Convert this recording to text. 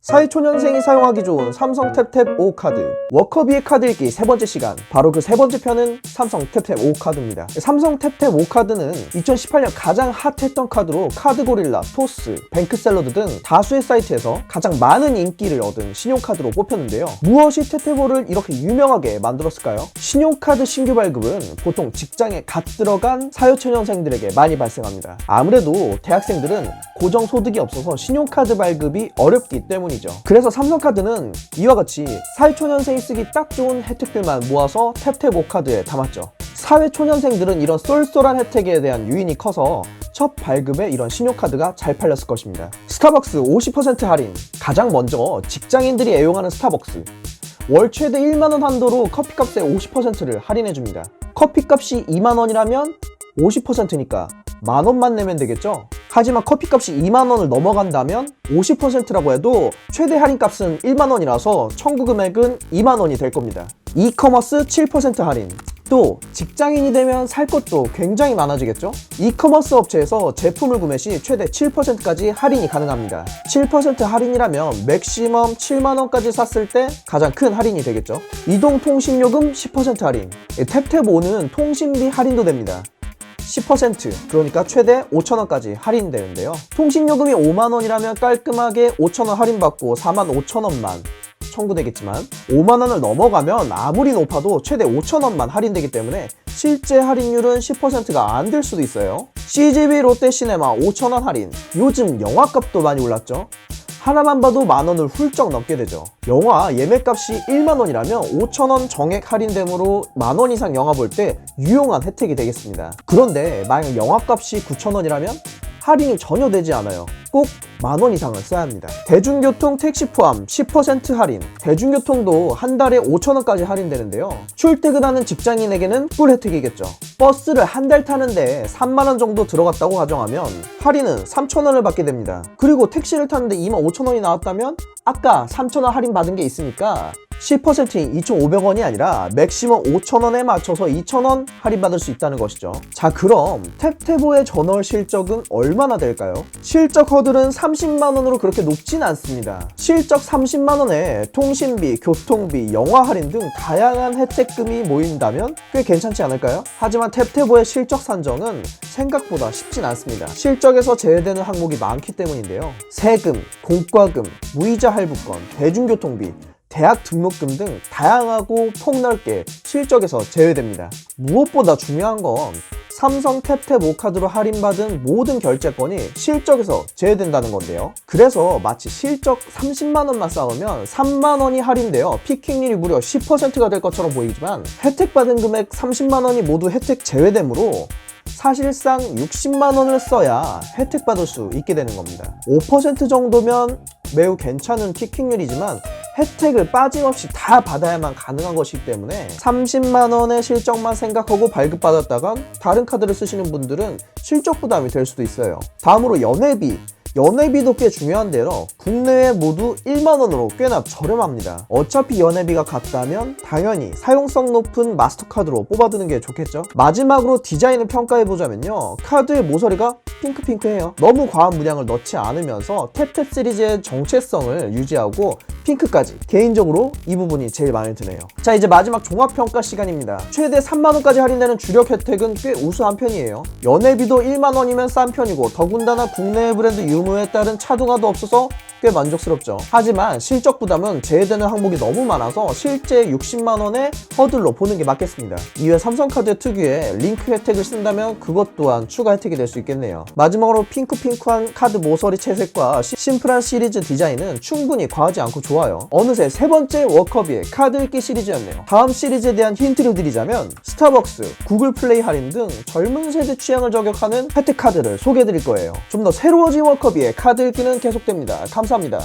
사회초년생이 사용하기 좋은 삼성 탭탭 5 카드, 워커비의 카드 읽기 세 번째 시간, 바로 그 세 번째 편은 삼성 탭탭 5 카드입니다. 삼성 탭탭 5 카드는 2018년 가장 핫했던 카드로 카드고릴라, 토스, 뱅크샐러드 등 다수의 사이트에서 가장 많은 인기를 얻은 신용카드로 뽑혔는데요. 무엇이 탭탭5를 이렇게 유명하게 만들었을까요? 신용카드 신규 발급은 보통 직장에 갓 들어간 사회초년생들에게 많이 발생합니다. 아무래도 대학생들은 고정소득이 없어서 신용카드 발급이 어렵기 때문이죠. 그래서 삼성카드는 이와 같이 사회초년생이 쓰기 딱 좋은 혜택들만 모아서 탭탭5 카드에 담았죠. 사회초년생들은 이런 쏠쏠한 혜택에 대한 유인이 커서 첫 발급에 이런 신용카드가 잘 팔렸을 것입니다. 스타벅스 50% 할인. 가장 먼저 직장인들이 애용하는 스타벅스. 월 최대 1만원 한도로 커피값의 50%를 할인해줍니다. 커피값이 2만원이라면 50%니까 만원만 내면 되겠죠? 하지만 커피값이 2만원을 넘어간다면 50%라고 해도 최대 할인값은 1만원이라서 청구 금액은 2만원이 될 겁니다. 이커머스 7% 할인. 또 직장인이 되면 살 것도 굉장히 많아지겠죠? 이커머스 업체에서 제품을 구매 시 최대 7%까지 할인이 가능합니다. 7% 할인이라면 맥시멈 7만원까지 샀을 때 가장 큰 할인이 되겠죠? 이동통신요금 10% 할인. 탭탭5는 통신비 할인도 됩니다. 10% 그러니까 최대 5천원까지 할인되는데요. 통신요금이 5만원이라면 깔끔하게 5천원 할인받고 45,000원만 청구되겠지만 5만원을 넘어가면 아무리 높아도 최대 5천원만 할인되기 때문에 실제 할인율은 10%가 안 될 수도 있어요. CGV 롯데시네마 5천원 할인. 요즘 영화값도 많이 올랐죠? 하나만 봐도 만원을 훌쩍 넘게 되죠. 영화 예매값이 1만원이라면 5천원 정액 할인되므로 만원 이상 영화 볼 때 유용한 혜택이 되겠습니다. 그런데 만약 영화값이 9천원이라면 할인이 전혀 되지 않아요. 꼭 만원 이상을 써야 합니다. 대중교통 택시 포함 10% 할인. 대중교통도 한 달에 5천원까지 할인되는데요. 출퇴근하는 직장인에게는 꿀 혜택이겠죠. 버스를 한 달 타는데 3만원 정도 들어갔다고 가정하면 할인은 3천원을 받게 됩니다. 그리고 택시를 타는데 25,000원이 나왔다면 아까 3천원 할인 받은 게 있으니까 10%인 2,500원이 아니라 맥시멈 5,000원에 맞춰서 2,000원 할인받을 수 있다는 것이죠. 자, 그럼 탭탭5의 전월 실적은 얼마나 될까요? 실적 허들은 30만원으로 그렇게 높진 않습니다. 실적 30만원에 통신비, 교통비, 영화 할인 등 다양한 혜택금이 모인다면 꽤 괜찮지 않을까요? 하지만 탭탭5의 실적 산정은 생각보다 쉽진 않습니다. 실적에서 제외되는 항목이 많기 때문인데요. 세금, 공과금, 무이자 할부권, 대중교통비, 대학 등록금 등 다양하고 폭넓게 실적에서 제외됩니다. 무엇보다 중요한 건 삼성 탭탭5 카드로 할인받은 모든 결제권이 실적에서 제외된다는 건데요. 그래서 마치 실적 30만원만 쌓으면 3만원이 할인되어 피킹률이 무려 10%가 될 것처럼 보이지만 혜택받은 금액 30만원이 모두 혜택 제외되므로 사실상 60만원을 써야 혜택받을 수 있게 되는 겁니다. 5% 정도면 매우 괜찮은 피킹률이지만 혜택을 빠짐없이 다 받아야만 가능한 것이기 때문에 30만원의 실적만 생각하고 발급받았다간 다른 카드를 쓰시는 분들은 실적 부담이 될 수도 있어요. 다음으로 연회비. 연회비도 꽤 중요한데요. 국내외 모두 1만원으로 꽤나 저렴합니다. 어차피 연회비가 같다면 당연히 사용성 높은 마스터카드로 뽑아두는 게 좋겠죠. 마지막으로 디자인을 평가해보자면요. 카드의 모서리가 핑크핑크해요. 너무 과한 문양을 넣지 않으면서 탭탭 시리즈의 정체성을 유지하고 핑크까지. 개인적으로 이 부분이 제일 마음에 드네요. 자, 이제 마지막 종합평가 시간입니다. 최대 3만원까지 할인되는 주력 혜택은 꽤 우수한 편이에요. 연회비도 1만원이면 싼 편이고 더군다나 국내 브랜드 유무에 따른 차등화도 없어서 꽤 만족스럽죠. 하지만 실적 부담은 제외되는 항목이 너무 많아서 실제 60만원의 허들로 보는 게 맞겠습니다. 이외 삼성카드 특유의 링크 혜택을 쓴다면 그것 또한 추가 혜택이 될 수 있겠네요. 마지막으로 핑크핑크한 카드 모서리 채색과 심플한 시리즈 디자인은 충분히 과하지 않고 좋아요. 어느새 세 번째 워커비의 카드 읽기 시리즈였네요. 다음 시리즈에 대한 힌트를 드리자면 스타벅스, 구글 플레이 할인 등 젊은 세대 취향을 저격하는 혜택 카드를 소개해드릴 거예요. 좀 더 새로워진 워커비의 카드 읽기는 계속됩니다. 감사합니다.